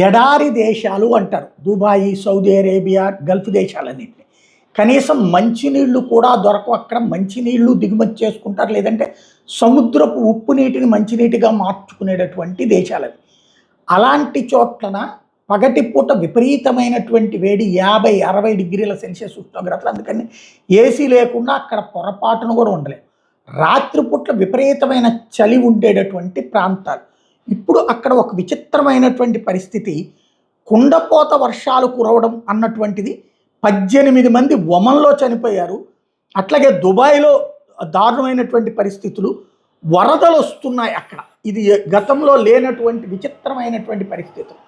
ఎడారి దేశాలు అంటారు దుబాయి, సౌదీ అరేబియా, గల్ఫ్ దేశాలన్నింటినీ. కనీసం మంచినీళ్ళు కూడా దొరకవు అక్కడ. మంచినీళ్ళు దిగుమతి చేసుకుంటారు, లేదంటే సముద్రపు ఉప్పు నీటిని మంచినీటిగా మార్చుకునేటటువంటి దేశాలవి. అలాంటి చోట్లన పగటిపూట విపరీతమైనటువంటి వేడి 50-60 డిగ్రీల సెల్సియస్ ఉష్ణోగ్రతలు. అందుకని ఏసీ లేకుండా అక్కడ పొరపాటును కూడా ఉండలేము. రాత్రిపూట్ల విపరీతమైన చలి ఉండేటటువంటి ప్రాంతాలు. ఇప్పుడు అక్కడ ఒక విచిత్రమైనటువంటి పరిస్థితి, కుండపోత వర్షాలు కురవడం అన్నటువంటిది. 18 మంది ఒమన్లో చనిపోయారు. అట్లాగే దుబాయ్లో దారుణమైనటువంటి పరిస్థితులు, వరదలు వస్తున్నాయి అక్కడ. ఇది గతంలో లేనటువంటి విచిత్రమైనటువంటి పరిస్థితులు.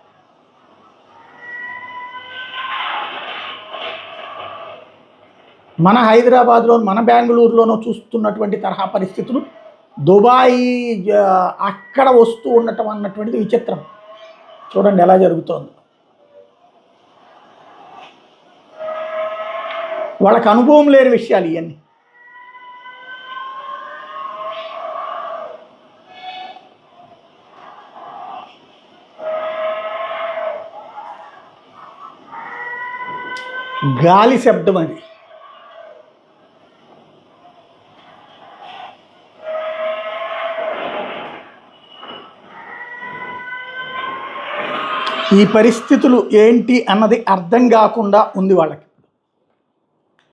మన హైదరాబాద్లో, మన బెంగళూరులోనూ చూస్తున్నటువంటి తరహా పరిస్థితులు దుబాయ్ అక్కడ వస్తూ ఉండటం అన్నటువంటిది విచిత్రం. చూడండి ఎలా జరుగుతోంది. వాళ్ళకి అనుభవం లేని విషయాలు ఇవన్నీ. గాలి శబ్దం అది. ఈ పరిస్థితులు ఏంటి అన్నది అర్థం కాకుండా ఉంది వాళ్ళకి.